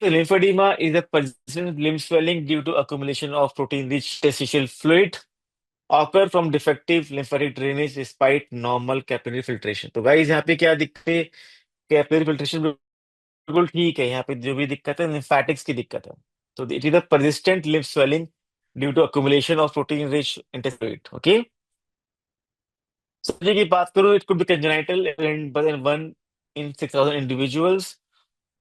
Lymphedema is a persistent limb swelling due to accumulation of protein-rich interstitial fluid occur from defective lymphatic drainage despite normal capillary filtration। तो guys यहाँ पे क्या दिक्कत है? Capillary filtration बिल्कुल ठीक है, यहाँ पे जो भी दिक्कत है लिम्फेटिक्स की दिक्कत है। तो it is a persistent lymph swelling due to accumulation of protein rich intestine. Okay, surgery की बात करूँ, it could be congenital in 1 in 6,000 individuals.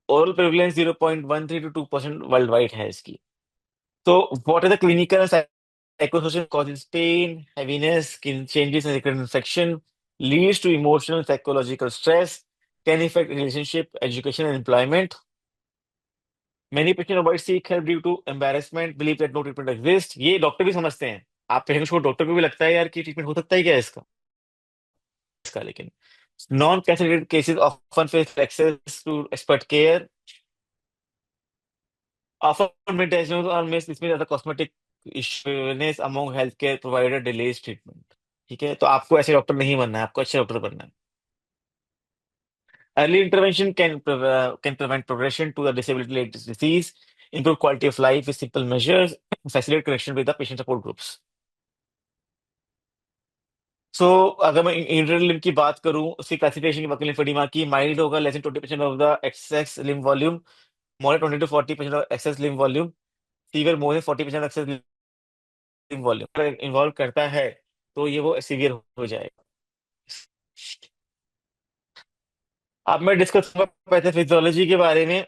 Oral prevalence 0.13 to 2% worldwide है इसकी। तो what are the clinical psychosocial causes? Pain, heaviness, skin changes and recurrent infection, leads to emotional psychological stress, can affect relationship, education and employment. Many patients avoid seek help due to embarrassment, believe that no treatment exists। ये doctor भी समझते हैं। आप patient को, doctor को भी लगता है यार कि ट्रीटमेंट हो सकता है क्या इसका लेकिन non cancer cases often face access to expert care, often mid or miss dismiss as a cosmetic issues among healthcare provider delays treatment। ठीक है, तो आपको ऐसे डॉक्टर नहीं बनना है, आपको अच्छे डॉक्टर बनना है। Early intervention can prevent progression to the disability related disease, improve quality of life with simple measures, facilitate connection with the patient support groups। सो अगर मैं इंटीरियर लिम्ब की बात करूं, उसकी क्लासिफिकेशन की बात करें, लिम्फेडिमा की माइल्ड होगा, less than 20% of the excess lymph volume, more 20 to 40% of excess lymph volume, severe more than 40% excess volume involve करता है, तो ये वो सीवियर हो जाएगा। अब मैं डिस्कस करूंगा पैथोफिजियोलॉजी के बारे में।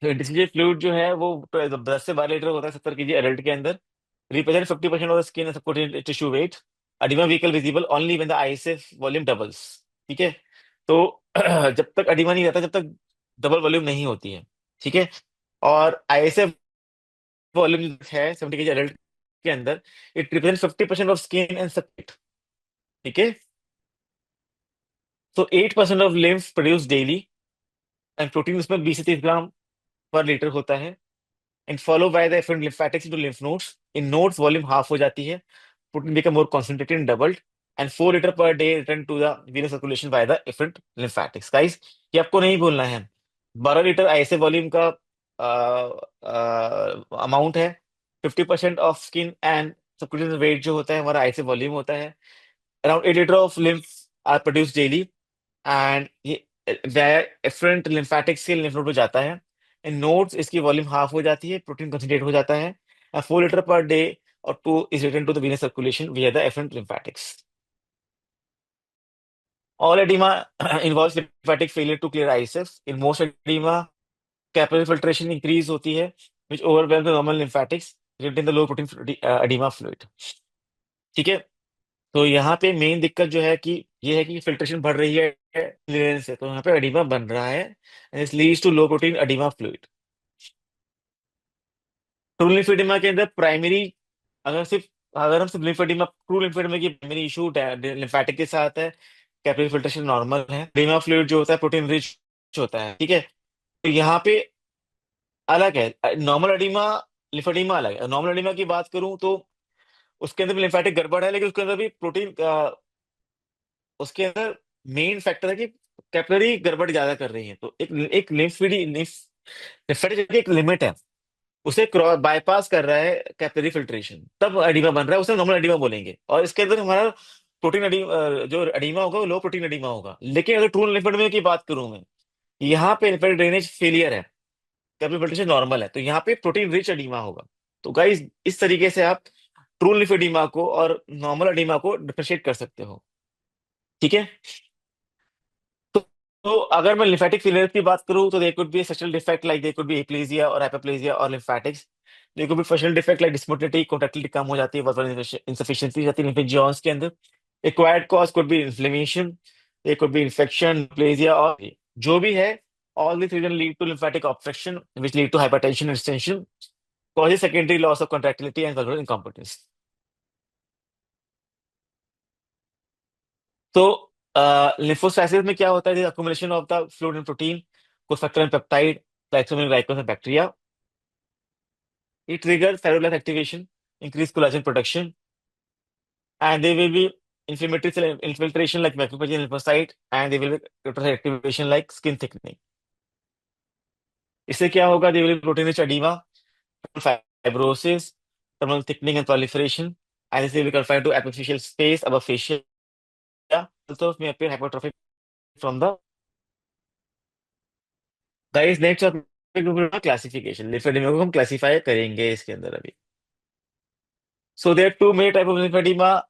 डिस्टिलेट फ्लूइड जो है वो 10 से 12 लीटर होता है 70 kg एडल्ट के अंदर। Represent 50% of the skin supporting tissue weight. Oedema vehicle visible only when the ISF volume doubles. ठीक है, तो जब तक अडीमा नहीं रहता, जब तक डबल वॉल्यूम नहीं होती है। ठीक है, और आईएसएफ वॉल्यूम है 70 kg एडल्ट के अंदर, it represent 50% of skin and substrate. ठीक है, तो 8% of lymph produce daily, and protein उसमें 20 से 30 ग्राम पर लीटर होता है। And follow by the efferent lymphatics into lymph nodes, in nodes volume half हो जाती है, protein become more concentrated and doubled, and 4 litre per day return to the venous circulation by the efferent lymphatics. Guys, ये आपको नहीं भूलना है। 12 litre ऐसे volume का अमाउंट है। 50% of skin and subcutaneous weight जो होता है हमारा ऐसे वॉल्यूम होता है। Around 8 litre of lymph are produce daily, and ये एफरेंट लिम्फेटिक्स के लिम्फ नोड में जाता है। इन नोड्स इसकी वॉल्यूम हाफ हो जाती है, प्रोटीन कंसंट्रेट हो जाता है। 4 लीटर पर डे और two is return to the venous circulation via the efferent lymphatics। All edema involves lymphatic failure to clear ISF। In most edema, capillary filtration increase होती है, which overwhelms the normal lymphatics, resulting in the low protein edema fluid। ठीक है, तो यहाँ पे main दिक्कत जो है कि ये है कि फिल्ट्रेशन बढ़ रही है क्लियरेंस से, तो यहाँ पे एडिमा बन रहा है, and it leads to low protein oedema fluid. True lymphoedema के अंदर प्राइमरी, अगर हम सिर्फ लिम्फेडिमा, ट्रू लिम्फेडिमा की प्राइमरी इशू लिम्फेटिक के साथ है, कैपिलरी फिल्ट्रेशन नॉर्मल है, एडिमा फ्लूइड जो होता है प्रोटीन रिच होता है। ठीक है, तो यहाँ पे अलग है नॉर्मल एडिमा, लिम्फेडिमा अलग है। नॉर्मल एडिमा की बात करूं तो उसके अंदर भी लिम्फेटिक गड़बड़ है, लेकिन उसके अंदर भी प्रोटीन, उसके अंदर मेन फैक्टर है कि कैपिलरी गड़बड़ ज्यादा कर रही है, तो एक एक लिम्फेटिक एक लिमिट है, उसे क्रॉस बाईपास कर रहा है कैपिलरी फिल्ट्रेशन, तब एडिमा बन रहा है, उसे नॉर्मल एडिमा बोलेंगे। और इसके अंदर हमारा प्रोटीन एडिमा, जो एडिमा होगा वो लो प्रोटीन एडिमा होगा। लेकिन अगर ट्रू लिम्फेडेमा की बात करूं मैं, यहाँ पे लिम्फेटिक ड्रेनेज फेलियर है, कैपिलरी फिल्ट्रेशन नॉर्मल है, तो यहाँ पे प्रोटीन रिच एडिमा होगा। तो गाइस, इस तरीके से आप ट्रू लिम्फेडिमा को और नॉर्मल एडिमा को डिफरेंशिएट कर सकते हो। ठीक है, तो, तो अगर मैं लिम्फेटिक फेलियर की बात करूं, तो there could be structural defect, like there could be aplasia और हाइपरप्लेजिया और lymphatics. There could be functional defect like dysmotility, contractility कम हो जाती है, वास्कुलर इंसफिशियंसी हो जाती है लिम्फेटिक जॉन्स के अंदर। Acquired cause could be inflammation, there could be infection, plegia, और जो भी है, all these reasons lead to lymphatic obstruction, which lead to hypertension and extension, causes secondary loss of contractility and valvular incompetence। तो लिम्फोसाइसिस में क्या होता है? Accumulation of the fluid and protein, cofactor and peptide, lysosome ग्लाइकोस and bacteria. It triggers cellular activation, increase collagen production, and there will be inflammatory cell infiltration like macrophage and lymphocyte, and there will be retrocyte activation like skin thickening। इससे क्या होगा, they will protein rich oedema, fibrosis, thermal thickening and proliferation, and this will be confined to epiphyseal space above fascia. Also may appear hypertrophic from the guys next topic classification, lymphoedema को हम classify करेंगे इसके अंदर अभी. So there are two main type of lymphedema.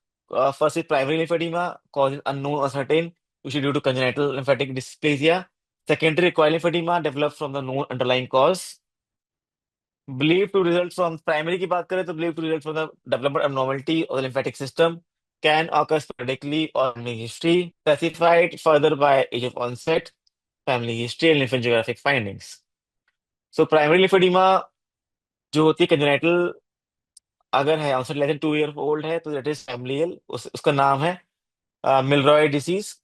First is primary lymphedema, cause is unknown or certain, usually due to congenital lymphatic dysplasia. Secondary acquired lymphedema develops from the known underlying cause. Believed to result from primary की बात करें तो believed to result from the development abnormality of the lymphatic system, can occur sporadically or family history, classified further by age of onset, family history and lymphangiographic findings. So primary lymphedema जो होती है congenital, अगर है onset less than 2 year old है तो that is familial, उसका नाम है मिलरॉय डिसीज.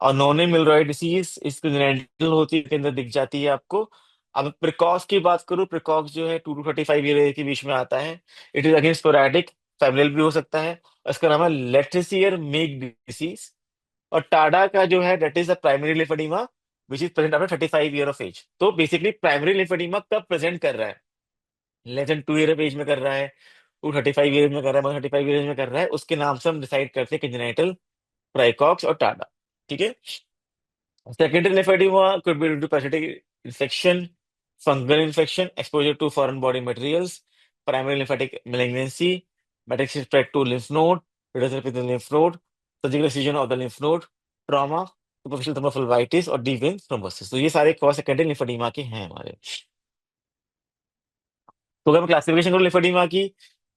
और non Milroy disease is congenital होती है, के अंदर दिख जाती है आपको. अब प्रिकॉस की बात करूं, प्रिकॉस जो है 2 to 35 ईयर के बीच में आता है. It is again sporadic, familial भी हो सकता है. इसका नाम है लेट्रिसियर मेक डिसीज. और टाडा का जो है that is a primary lymphoedema which is present after 35 year of age. तो बेसिकली प्राइमरी लिम्फेडिमा कब प्रेजेंट कर रहा है, less than 2 year of age में कर रहा है, 235 ईयर में कर रहा है, 135 ईयर में कर रहा है, उसके नाम से हम डिसाइड करते हैं कंजेनाइटल, प्राइकॉक्स और टाडा. ठीक है. Secondary lymphoedema could be due to parasitic infection, fungal infection, exposure to foreign body materials, primary lymphatic malignancy, metastatic spread to lymph node, reduction in the lymph node, surgical excision of the lymph node, trauma, superficial thrombophlebitis और deep vein thrombosis. तो ये सारे cause secondary lymphoedema के हैं हमारे. तो अगर मैं क्लासिफिकेशन करूँ लिम्फेडिमा की,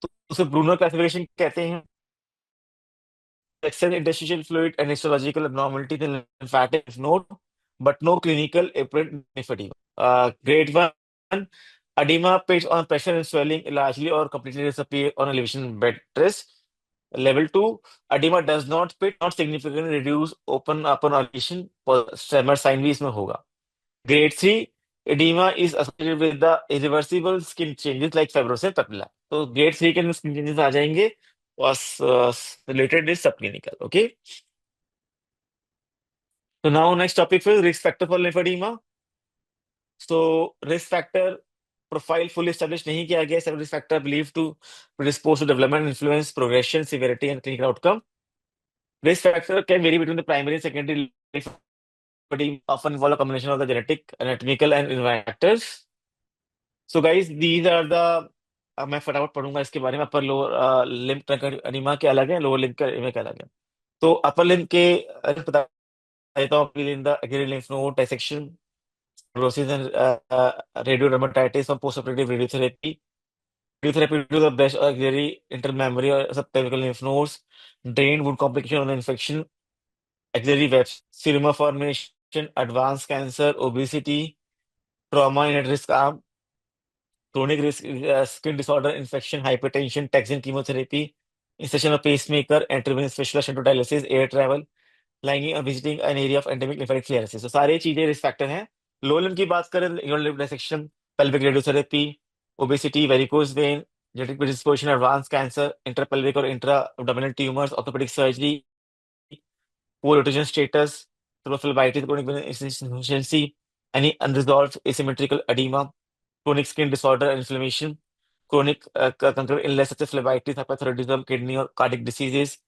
तो उसे ब्रूनर क्लासिफिकेशन कहते हैं. Excess interstitial fluid and histological abnormality in lymphatic node, but no clinical apparent lymphedema. Grade 1, edema based on pressure and swelling largely or completely disappear on elevation bed rest. Level 2, edema does not spit, not significantly reduce open upon elevation, tremor sign भी इसमें होगा. Grade 3, edema is associated with the irreversible skin changes like fibrosis and papilla. तो grade 3 के अंदर skin changes आ जाएंगे, was related is subclinical. Okay. So now next topic is risk factor for lymphedema. So risk factor profile fully established नहीं किया गया. Several risk factor believed to predispose to development, influence, progression, severity, and clinical outcome. Risk factor can vary between the primary and secondary lymphedema, often involve a combination of the genetic, anatomical, and environmental factors. So guys, these are the, अब मैं फटाफट पढ़ूंगा इसके बारे में. Upper lower lymph oedema के अलग है, लोअर लिम्फ के एडिमा के अलग है. तो अपर लिम्फ के बता देता हूँ. In the accurate lymph node dissection, fibrosis and radiodermatitis or postoperative radiotherapy. Radiotherapy to the breast or axillary intermammary or subclavicular lymph nodes, drain wound complication or infection, axillary webs, seroma formation, advanced cancer, obesity, trauma in at risk arm, chronic risk skin disorder, infection, hypertension, taxane chemotherapy, insertion of pacemaker, intravenous fistula, shunt dialysis, air travel, lying or visiting an area of endemic lymphatic clearances. तो सारे चीजें risk factor हैं. लो lymph की बात करें, urinary lymph dissection, pelvic radiotherapy, obesity, varicose vein, genetic predisposition, advanced cancer, intrapelvic or intra-abdominal tumors, orthopedic surgery, poor nutrition status, phlebitis, chronic venous insufficiency, any unresolved asymmetrical edema, chronic skin disorder and inflammation, chronic concurrent illness such as phlebitis, hyperthyroidism, kidney or cardiac diseases,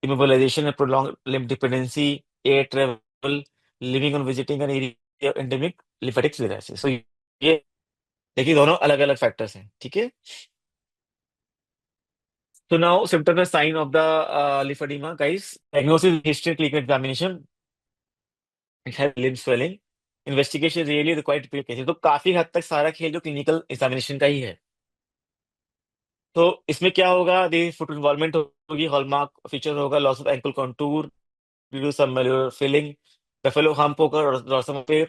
immobilization and prolonged limb dependency, air travel, living on visiting an area of endemic lymphatic sclerosis. So ये देखिए दोनों अलग अलग factors हैं. ठीक है. So now symptoms and sign of the lymphedema, guys. Diagnosis, history, clinical examination. It has limb swelling. Investigation really required typical cases. तो काफी हद तक सारा खेल जो क्लिनिकल एग्जामिनेशन का ही है. तो इसमें क्या होगा, दे फुट इन्वॉल्वमेंट होगी, हॉलमार्क फीचर होगा, loss of ankle contour due to some malleolar filling, buffalo hump होगा, dorsum पे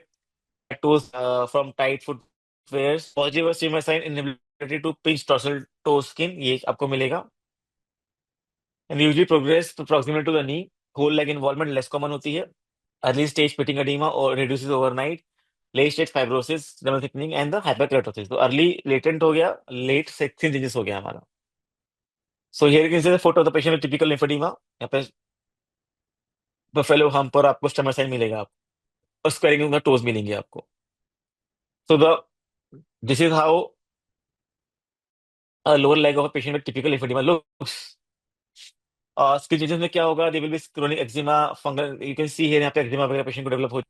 toes from tight footwears, positive और similar sign inability to pinch dorsal toe skin, ये आपको मिलेगा. And usually progress to proximal to the knee, whole leg involvement less common होती है. Early stage pitting edema or reduces overnight. Late stage fibrosis, dermal thickening and the hyperkeratosis. तो early latent हो गया, late section changes हो गया हमारा. So here you can see the photo of the patient with typical lymphoedema. यहाँ पे buffalo hump पर आपको स्टमर साइन मिलेगा, आपको और स्क्वेरिंग ऑफ द टोज मिलेंगे आपको. So this is how a lower leg of a patient with typical lymphedema looks. Skin changes में क्या होगा, they will be chronic eczema, fungal, you can see here, यहाँ पे एक्जिमा वगैरह patient को develop हो,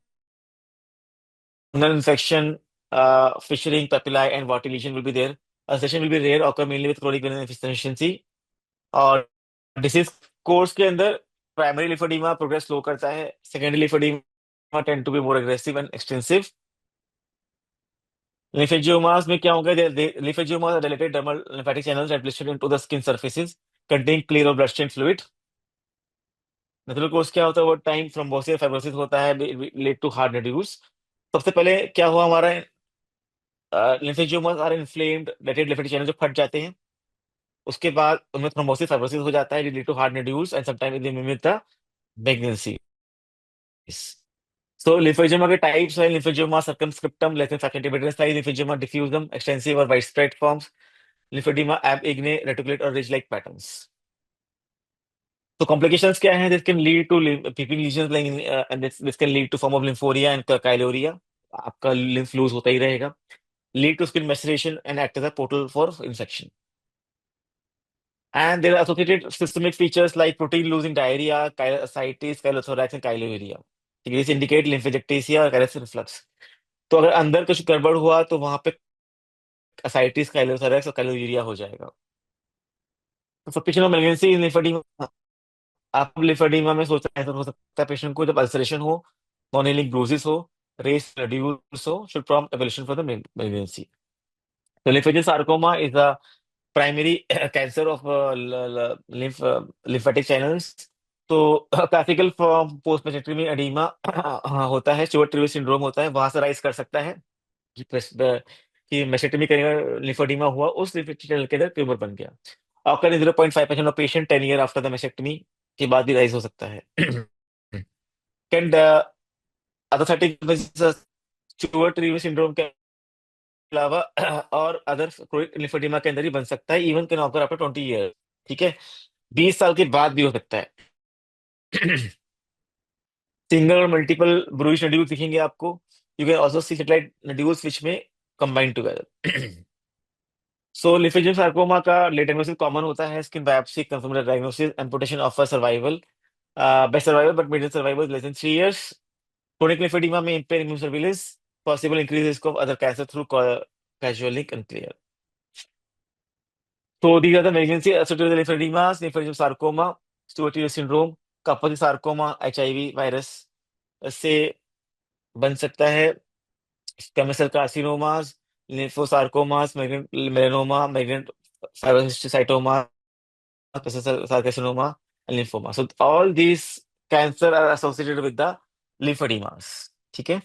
fungal infection, fissuring, papillae and water lesion will be there. Ulceration will be rare, occur mainly with chronic venous insufficiency. और disease course के अंदर primary लिम्फोडीमा progress slow करता है, secondary lymphoedema tend to be more aggressive and extensive. Lymphangiomas में क्या होगा, lymphangiomas are dilated dermal lymphatic channels that blister into the skin surfaces contain clear or bloodstained fluid. Natural course क्या होता है, वो time thrombosis fibrosis होता है, led to hard नड्यूल्स. सबसे पहले क्या हुआ हमारा, lymphangiomas are inflamed dilated lymphatic channel जो फट जाते हैं, उसके बाद उनमें थ्रोम्बोसिस फाइब्रोसिस हो जाता है, lead to hard nodules and sometime they mimic the malignancies. So lymphedema के टाइप्स है, lymphedema circumscriptum less than 5 centimeter size, lymphedema diffusum extensive or widespread forms, lymphedema ab igne reticulate or ridge-like patterns. तो complications क्या हैं? This can lead to peeping lesions, like and this can lead to form of lymphoria and chyluria. आपका lymph loose होता ही रहेगा. Lead to skin maceration and act as a portal for infection. And there are associated systemic features like protein losing diarrhea, ascites, chylothorax, and chyluria. These indicate lymphadenitis or Kylosis reflux. तो अगर अंदर कुछ गड़बड़ हुआ तो वहां पे ascites, chylothorax और chyluria हो जाएगा. तो suspicion of malignancy in lymphoedema, आप लिम्फेडिमा में सोच रहे हैं, ऐसा हो सकता है पेशेंट को जब अल्सरेशन हो, नॉन हीलिंग ब्रूसिस हो, रेस रेड्यूस हो, should prompt evaluation for the malignancy. तो lymphangiosarcoma is a primary cancer of lymphatic channels. तो classical form post mastectomy oedema होता है, स्टुअर्ट ट्रीवी सिंड्रोम होता है, वहां से राइज कर सकता है कि मेसेक्टमी करेगा, लिम्फोडीमा हुआ, उस lymphatic channel के अंदर ट्यूमर बन गया. Occur in 0.5% of patient 10 year after the mastectomy के बाद भी राइज हो सकता है. कैन अथोसाइटिक स्टुअर्ट ट्रीवी सिंड्रोम के अलावा और अदर क्रोनिक लिम्फोडीमा के अंदर ही बन सकता है, even can occur after 20 year. ठीक है, 20 साल के बाद भी हो सकता है. सिंगल और मल्टीपल ब्रूइश नड्यूल्स दिखेंगे आपको. You can also see satellite nodules which में combine together. So lymphangiosarcoma का लेट डायग्नोसिस कॉमन होता है, skin biopsy confirm diagnosis, amputation offer survival, best survival but medium survival less than 3 years. Chronic lymphoedema में impaired immune surveillance, possible increased risk of other cancer through causal link unclear. So these are the malignancy associated with lymphodemas, lymphocytic sarcoma, Stewart-Ewart syndrome, Kaposi sarcoma, HIV virus से बन सकता है, squamous cell carcinomas, lymphosarcomas, malignant melanoma, malignant fibrohistiocytoma, cell carcinoma, and lymphoma. So all these cancer are associated with the lymphodemas. ठीक है.